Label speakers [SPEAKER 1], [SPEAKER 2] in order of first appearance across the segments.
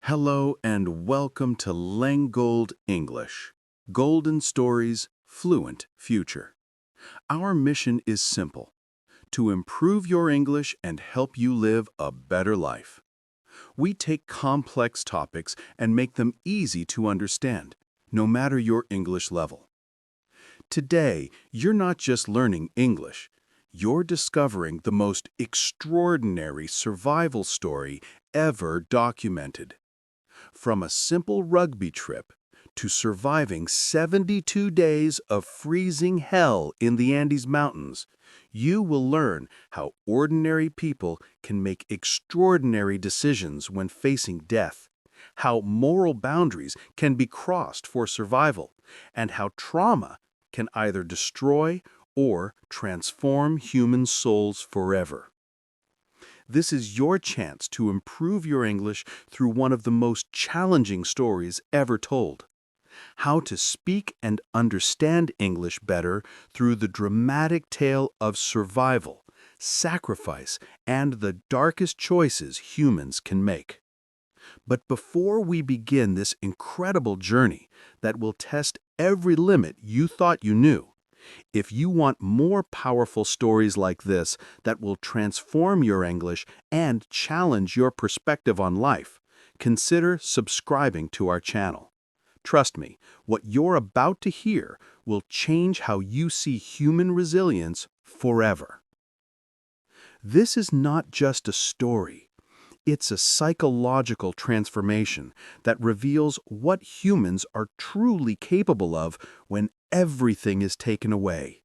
[SPEAKER 1] Hello and welcome to Lengoldenglish, Golden Stories, Fluent Future. Our mission is simple: to improve your English and help you live a better life. We take complex topics and make them easy to understand, no matter your English level. Today, you're not just learning English, you're discovering the most extraordinary survival story ever documented. From a simple rugby trip to surviving 72 days of freezing hell in the Andes Mountains, you will learn how ordinary people can make extraordinary decisions when facing death, how moral boundaries can be crossed for survival, and how trauma can either destroy or transform human souls forever. This is your chance to improve your English through one of the most challenging stories ever told. How to speak and understand English better through the dramatic tale of survival, sacrifice, and the darkest choices humans can make. But before we begin this incredible journey that will test every limit you thought you knew, if you want more powerful stories like this that will transform your English and challenge your perspective on life, consider subscribing to our channel. Trust me, what you're about to hear will change how you see human resilience forever. This is not just a story. It's a psychological transformation that reveals what humans are truly capable of when everything is taken away.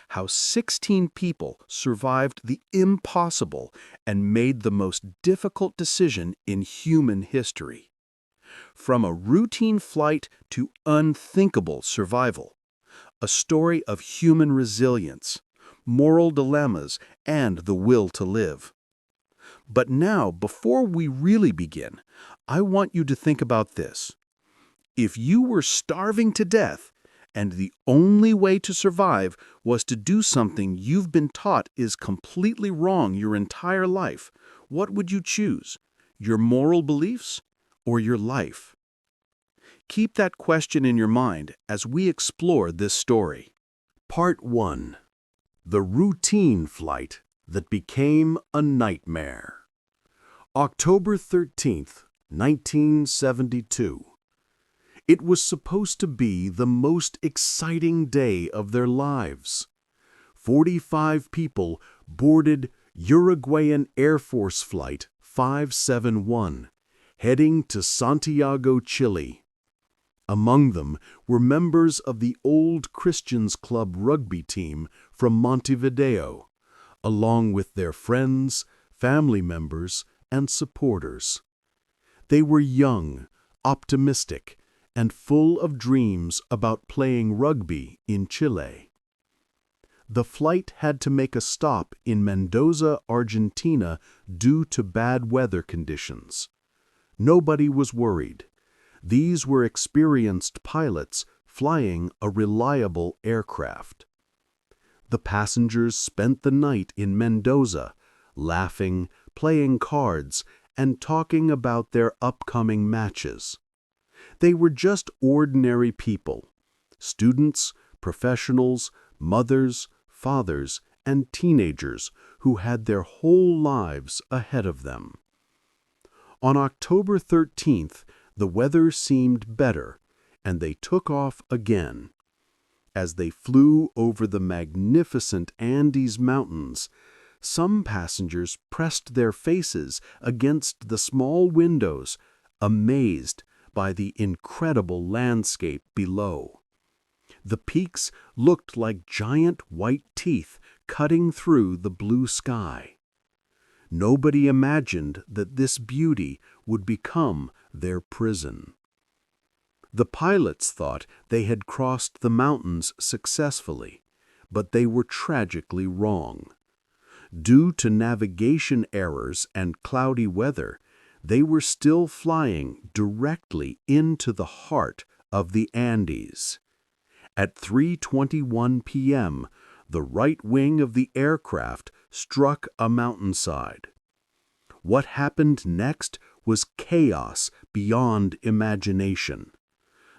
[SPEAKER 1] How 16 people survived the impossible and made the most difficult decision in human history. From a routine flight to unthinkable survival. A story of human resilience, moral dilemmas, and the will to live. But now, before we really begin, I want you to think about this. If you were starving to death, and the only way to survive was to do something you've been taught is completely wrong your entire life, what would you choose? Your moral beliefs or your life? Keep that question in your mind as we explore this story. Part 1. The Routine Flight That Became a Nightmare. October 13th, 1972. It was supposed to be the most exciting day of their lives. 45 people boarded Uruguayan Air Force Flight 571, heading to Santiago, Chile. Among them were members of the Old Christians Club rugby team from Montevideo, along with their friends, family members, and supporters. They were young, optimistic, and full of dreams about playing rugby in Chile. The flight had to make a stop in Mendoza, Argentina, due to bad weather conditions. Nobody was worried. These were experienced pilots flying a reliable aircraft. The passengers spent the night in Mendoza, laughing, playing cards, and talking about their upcoming matches. They were just ordinary people, students, professionals, mothers, fathers, and teenagers who had their whole lives ahead of them. On October 13th, the weather seemed better, and they took off again. As they flew over the magnificent Andes Mountains, some passengers pressed their faces against the small windows, amazed by the incredible landscape below. The peaks looked like giant white teeth cutting through the blue sky. Nobody imagined that this beauty would become their prison. The pilots thought they had crossed the mountains successfully, but they were tragically wrong. Due to navigation errors and cloudy weather, they were still flying directly into the heart of the Andes. At 3:21 p.m., the right wing of the aircraft struck a mountainside. What happened next was chaos beyond imagination.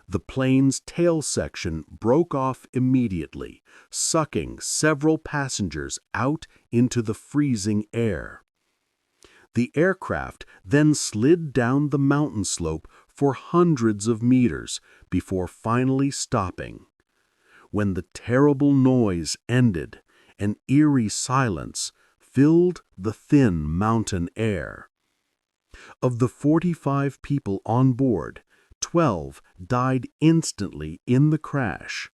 [SPEAKER 1] The plane's tail section broke off immediately, sucking several passengers out into the freezing air. The aircraft then slid down the mountain slope for hundreds of meters before finally stopping. When the terrible noise ended, an eerie silence filled the thin mountain air. Of the 45 people on board, 12 died instantly in the crash.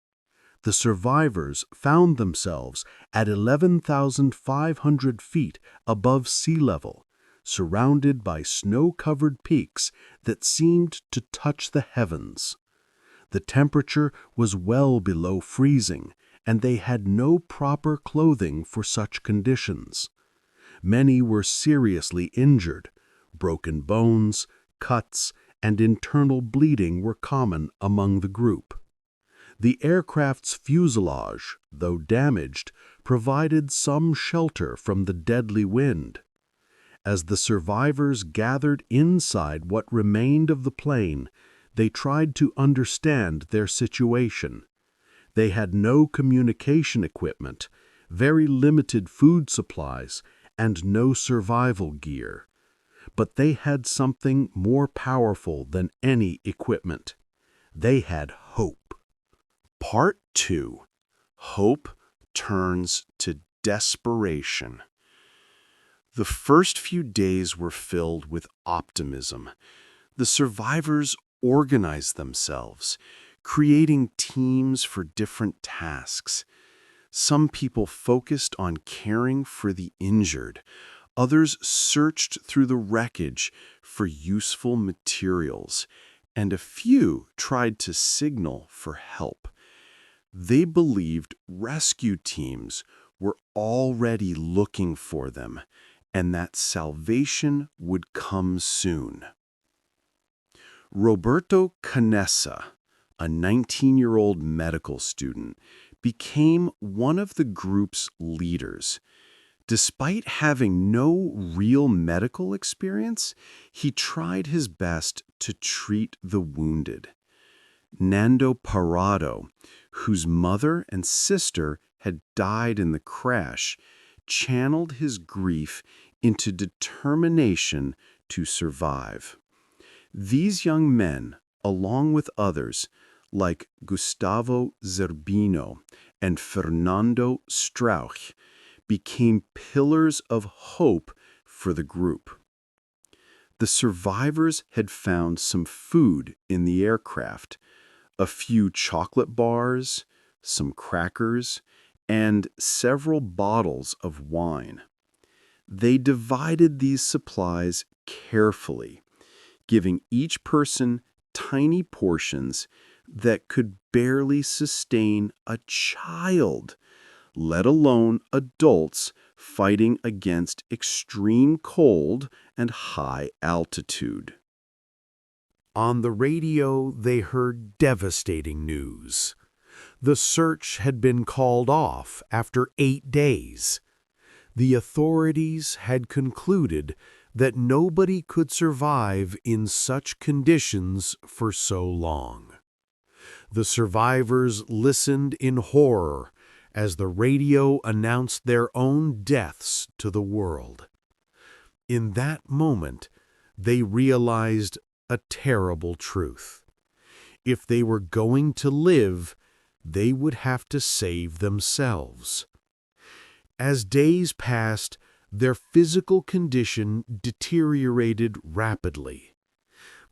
[SPEAKER 1] The survivors found themselves at 11,500 feet above sea level, surrounded by snow-covered peaks that seemed to touch the heavens. The temperature was well below freezing, and they had no proper clothing for such conditions. Many were seriously injured. Broken bones, cuts, and internal bleeding were common among the group. The aircraft's fuselage, though damaged, provided some shelter from the deadly wind. As the survivors gathered inside what remained of the plane, they tried to understand their situation. They had no communication equipment, very limited food supplies, and no survival gear. But they had something more powerful than any equipment. They had hope. Part 2. Hope turns to desperation. The first few days were filled with optimism. The survivors organized themselves, creating teams for different tasks. Some people focused on caring for the injured. Others searched through the wreckage for useful materials, and a few tried to signal for help. They believed rescue teams were already looking for them, and that salvation would come soon. Roberto Canessa, a 19-year-old medical student, became one of the group's leaders. Despite having no real medical experience, he tried his best to treat the wounded. Nando Parado, whose mother and sister had died in the crash, channeled his grief into determination to survive. These young men, along with others, like Gustavo Zerbino and Fernando Strauch, became pillars of hope for the group. The survivors had found some food in the aircraft, a few chocolate bars, some crackers, and several bottles of wine. They divided these supplies carefully, giving each person tiny portions that could barely sustain a child, let alone adults fighting against extreme cold and high altitude. On the radio, they heard devastating news. The search had been called off after 8 days. The authorities had concluded that nobody could survive in such conditions for so long. The survivors listened in horror as the radio announced their own deaths to the world. In that moment, they realized a terrible truth. If they were going to live, they would have to save themselves. As days passed, their physical condition deteriorated rapidly.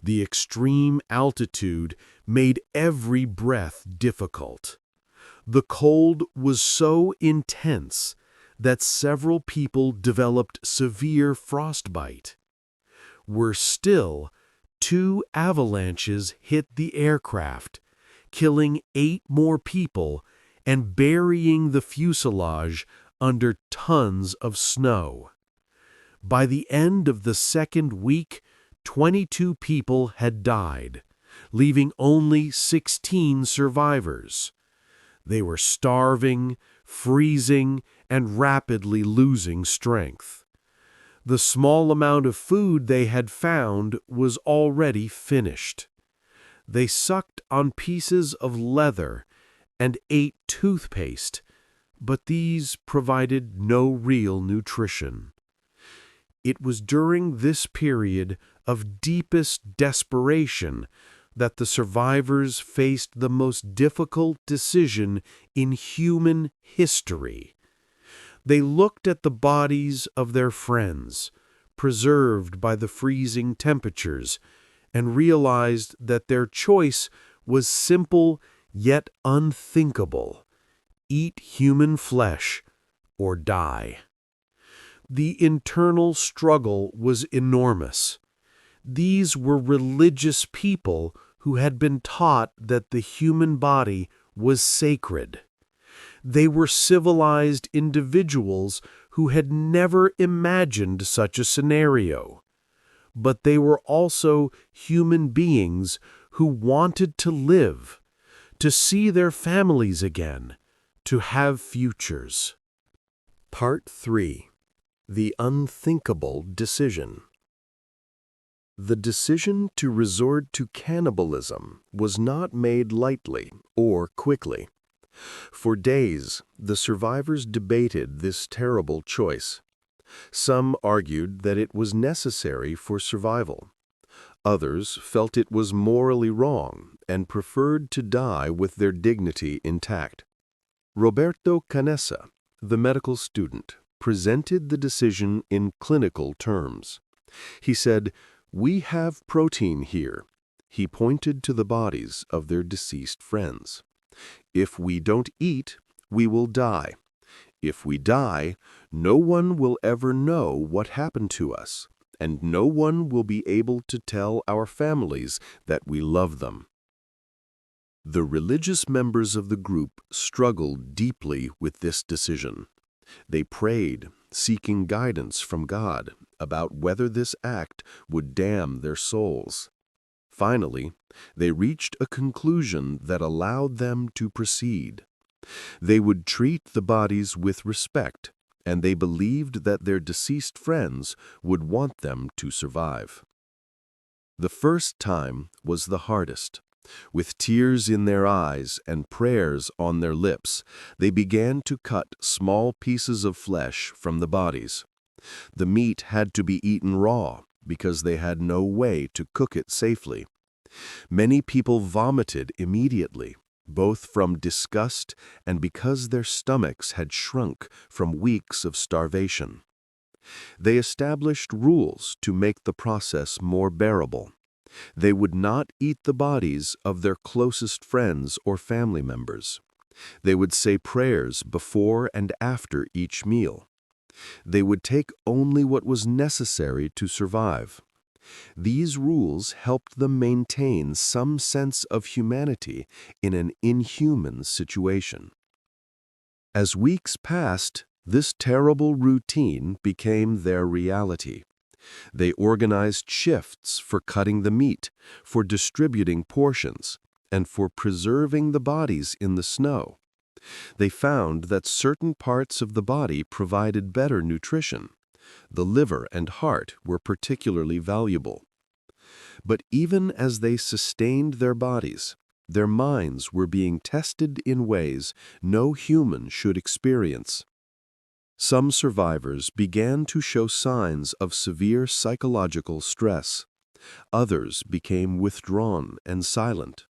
[SPEAKER 1] The extreme altitude made every breath difficult. The cold was so intense that several people developed severe frostbite. Worse still, 2 avalanches hit the aircraft, killing 8 more people and burying the fuselage under tons of snow. By the end of the second week, 22 people had died, leaving only 16 survivors. They were starving, freezing, and rapidly losing strength.
[SPEAKER 2] The small amount of food they had found was already finished. They sucked on pieces of leather and ate toothpaste, but these provided no real nutrition. It was during this period of deepest desperation that the survivors faced the most difficult decision in human history. They looked at the bodies of their friends, preserved by the freezing temperatures, and realized that their choice was simple yet unthinkable: eat human flesh or die. The internal struggle was enormous. These were religious people who had been taught that the human body was sacred. They were civilized individuals who had never imagined such a scenario. But they were also human beings who wanted to live, to see their families again, to have futures. Part 3. The unthinkable decision. The decision to resort to cannibalism was not made lightly or quickly. For days, the survivors debated this terrible choice. Some argued that it was necessary for survival. Others felt it was morally wrong and preferred to die with their dignity intact. Roberto Canessa, the medical student, presented the decision in clinical terms. He said, "We have protein here." He pointed to the bodies of their deceased friends. "If we don't eat, we will die. If we die, no one will ever know what happened to us, and no one will be able to tell our families that we love them." The religious members of the group struggled deeply with this decision. They prayed, seeking guidance from God about whether this act would damn their souls. Finally, they reached a conclusion that allowed them to proceed. They would treat the bodies with respect, and they believed that their deceased friends would want them to survive. The first time was the hardest. With tears in their eyes and prayers on their lips, they began to cut small pieces of flesh from the bodies. The meat had to be eaten raw because they had no way to cook it safely. Many people vomited immediately, both from disgust and because their stomachs had shrunk from weeks of starvation. They established rules to make the process more bearable. They would not eat the bodies of their closest friends or family members. They would say prayers before and after each meal. They would take only what was necessary to survive. These rules helped them maintain some sense of humanity in an inhuman situation. As weeks passed, this terrible routine became their reality. They organized shifts for cutting the meat, for distributing portions, and for preserving the bodies in the snow. They found that certain parts of the body provided better nutrition. The liver and heart were particularly valuable. But even as they sustained their bodies, their minds were being tested in ways no human should experience. Some survivors began to show signs of severe psychological stress. Others became withdrawn and silent.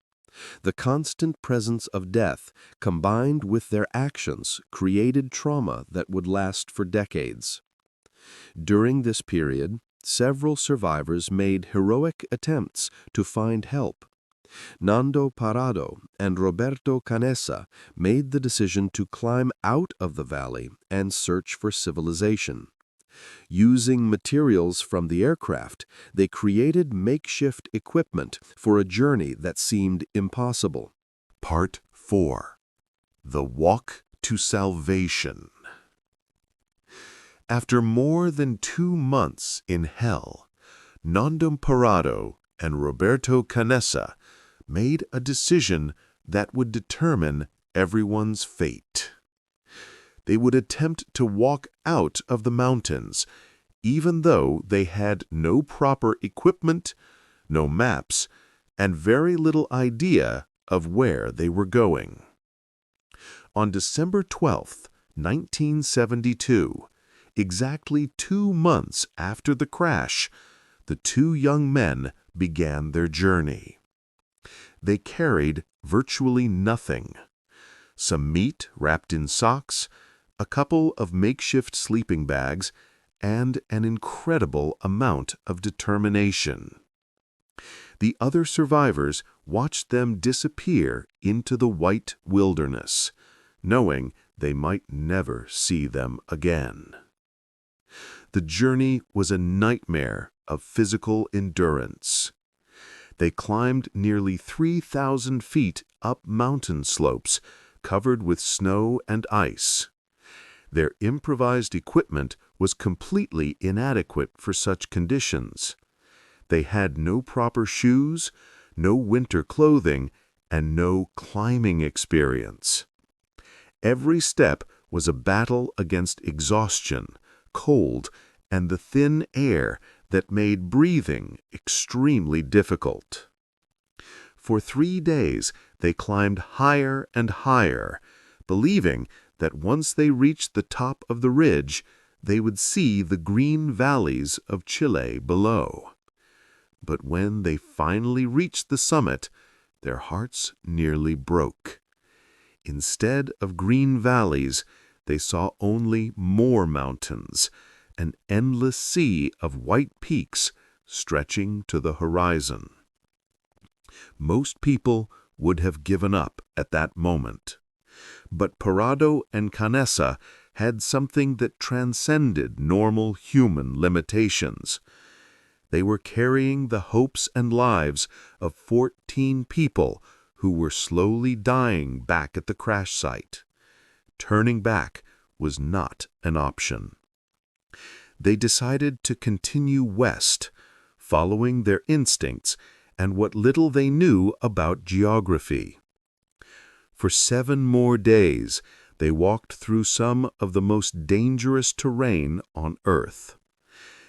[SPEAKER 2] The constant presence of death, combined with their actions, created trauma that would last for decades. During this period, several survivors made heroic attempts to find help. Nando Parado and Roberto Canessa made the decision to climb out of the valley and search for civilization. Using materials from the aircraft, they created makeshift equipment for a journey that seemed impossible. Part 4. The Walk to Salvation. After more than 2 months in hell, Nando Parado and Roberto Canessa made a decision that would determine everyone's fate. They would attempt to walk out of the mountains
[SPEAKER 3] even though they had no proper equipment, no maps, and very little idea of where they were going. On December 12, 1972, exactly 2 months after the crash, the two young men began their journey. They carried virtually nothing: some meat wrapped in socks, a couple of makeshift sleeping bags, and an incredible amount of determination. The other survivors watched them disappear into the white wilderness, knowing they might never see them again. The journey was a nightmare of physical endurance. They climbed nearly 3,000 feet up mountain slopes covered with snow and ice. Their improvised equipment was completely inadequate for such conditions. They had no proper shoes, no winter clothing, and no climbing experience. Every step was a battle against exhaustion, cold, and the thin air that made breathing extremely difficult. For 3 days, they climbed higher and higher, believing that once they reached the top of the ridge, they would see the green valleys of Chile below. But when they finally reached the summit, their hearts nearly broke. Instead of green valleys, they saw only more mountains, an endless sea of white peaks stretching to the horizon. Most people would have given up at that moment. But Parado and Canessa had something that transcended normal human limitations. They were carrying the hopes and lives of 14 people who were slowly dying back at the crash site. Turning back was not an option. They decided to continue west, following their instincts and what little they knew about geography. For 7 more days, they walked through some of the most dangerous terrain on Earth.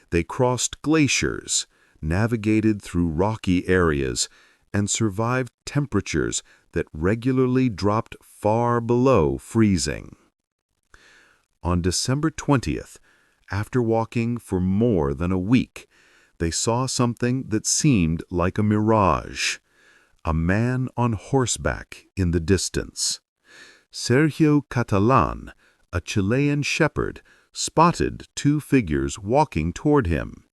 [SPEAKER 3] They crossed glaciers, navigated through rocky areas, and survived temperatures that regularly dropped far below freezing. On December 20th, after walking for more than a week, they saw something that seemed like a mirage: a man on horseback in the distance. Sergio Catalan, a Chilean shepherd, spotted 2 figures walking toward him.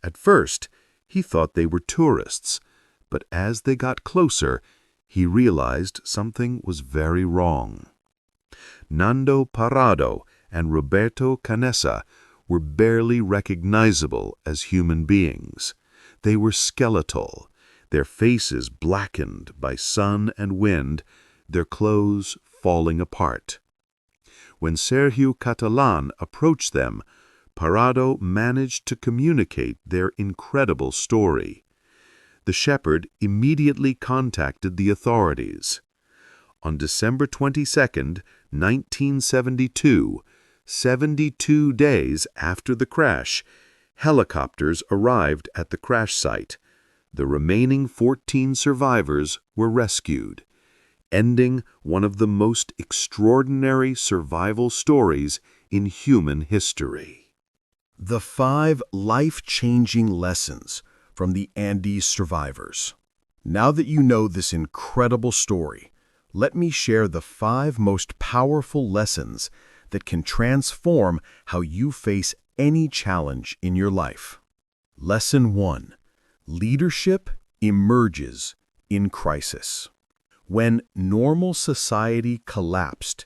[SPEAKER 3] At first, he thought they were tourists, but as they got closer, he realized something was very wrong. Nando Parado and Roberto Canessa were barely recognizable as human beings. They were skeletal, their faces blackened by sun and wind, their clothes falling apart. When Sergio Catalan approached them, Parado managed to communicate their incredible story. The shepherd immediately contacted the authorities. On December 22, 1972, 72 days after the crash, helicopters arrived at the crash site. The remaining 14 survivors were rescued, ending one of the most extraordinary survival stories in human history.
[SPEAKER 1] The 5 life-changing lessons from the Andes survivors. Now that you know this incredible story, let me share the 5 most powerful lessons that can transform how you face any challenge in your life. Lesson 1. Leadership emerges in crisis. When normal society collapsed,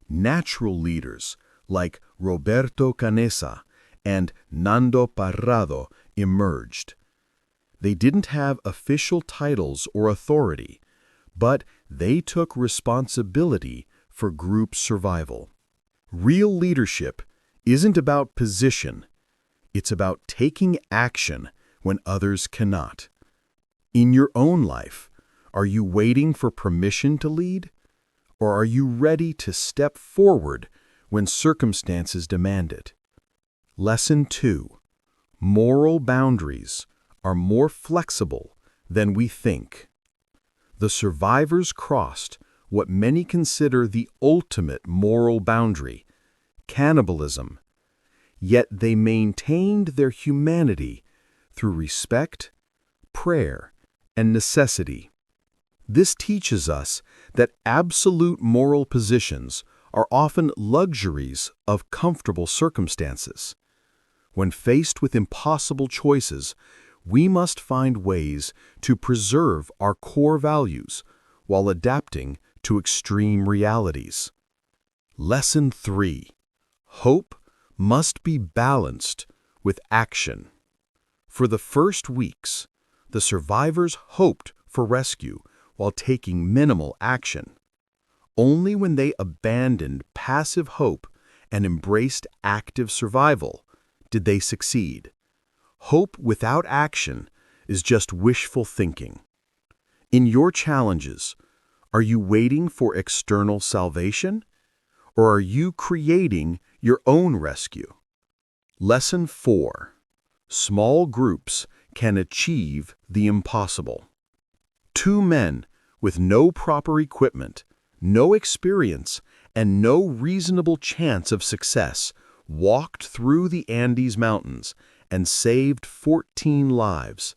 [SPEAKER 1] natural leaders like Roberto Canessa and Nando Parrado emerged. They didn't have official titles or authority, but they took responsibility for group survival. Real leadership isn't about position. It's about taking action when others cannot. In your own life, are you waiting for permission to lead? Or are you ready to step forward when circumstances demand it? Lesson 2. Moral boundaries are more flexible than we think. The survivors crossed what many consider the ultimate moral boundary, cannibalism, yet they maintained their humanity through respect, prayer, and necessity. This teaches us that absolute moral positions are often luxuries of comfortable circumstances. When faced with impossible choices, we must find ways to preserve our core values while adapting to extreme realities. Lesson 3. Hope must be balanced with action. For the first weeks, the survivors hoped for rescue while taking minimal action. Only when they abandoned passive hope and embraced active survival did they succeed. Hope without action is just wishful thinking. In your challenges, are you waiting for external salvation, or are you creating your own rescue? Lesson 4. Small groups can achieve the impossible. Two men with no proper equipment, no experience, and no reasonable chance of success walked through the Andes Mountains and saved 14 lives.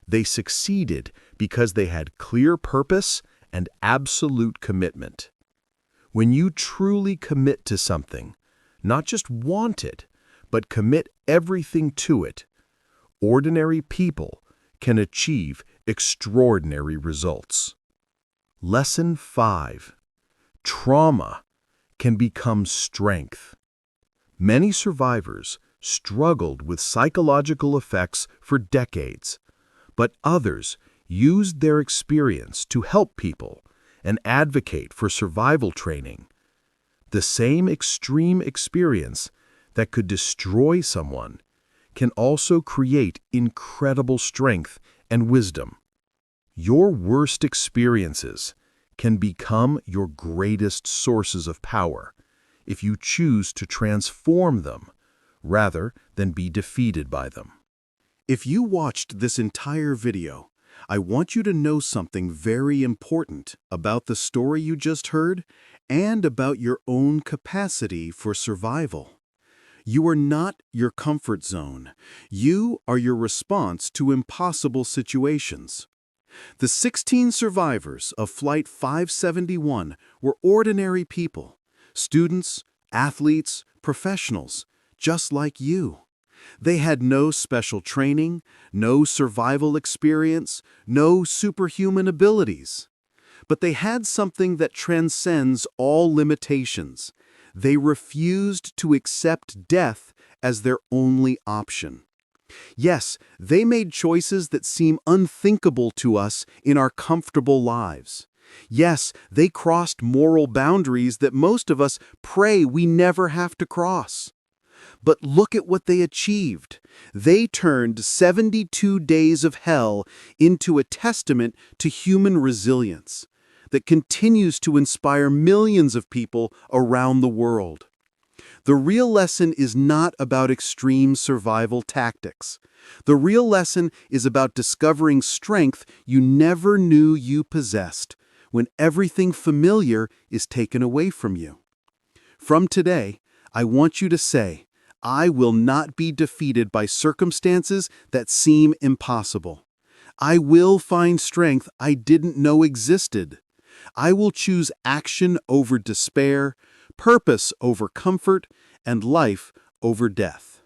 [SPEAKER 1] They succeeded because they had clear purpose and absolute commitment. When you truly commit to something, not just want it, but commit everything to it, ordinary people can achieve extraordinary results. Lesson 5. Trauma can become strength. Many survivors struggled with psychological effects for decades, but others used their experience to help people and advocate for survival training. The same extreme experience that could destroy someone can also create incredible strength and wisdom. Your worst experiences can become your greatest sources of power if you choose to transform them rather than be defeated by them. If you watched this entire video, I want you to know something very important about the story you just heard and about your own capacity for survival. You are not your comfort zone. You are your response to impossible situations. The 16 survivors of Flight 571 were ordinary people, students, athletes, professionals, just like you. They had no special training, no survival experience, no superhuman abilities. But they had something that transcends all limitations. They refused to accept death as their only option. Yes, they made choices that seem unthinkable to us in our comfortable lives. Yes, they crossed moral boundaries that most of us pray we never have to cross. But look at what they achieved. They turned 72 days of hell into a testament to human resilience that continues to inspire millions of people around the world. The real lesson is not about extreme survival tactics. The real lesson is about discovering strength you never knew you possessed when everything familiar is taken away from you. From today, I want you to say, I will not be defeated by circumstances that seem impossible. I will find strength I didn't know existed. I will choose action over despair, purpose over comfort, and life over death.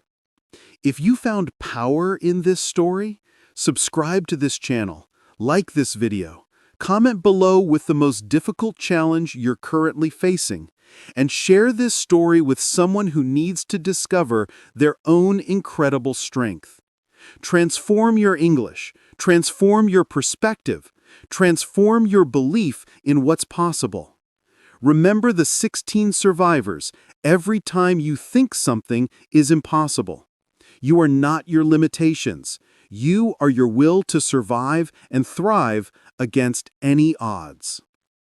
[SPEAKER 1] If you found power in this story, subscribe to this channel, like this video, comment below with the most difficult challenge you're currently facing, and share this story with someone who needs to discover their own incredible strength. Transform your English, transform your perspective, transform your belief in what's possible. Remember the 16 survivors every time you think something is impossible. You are not your limitations. You are your will to survive and thrive against any odds.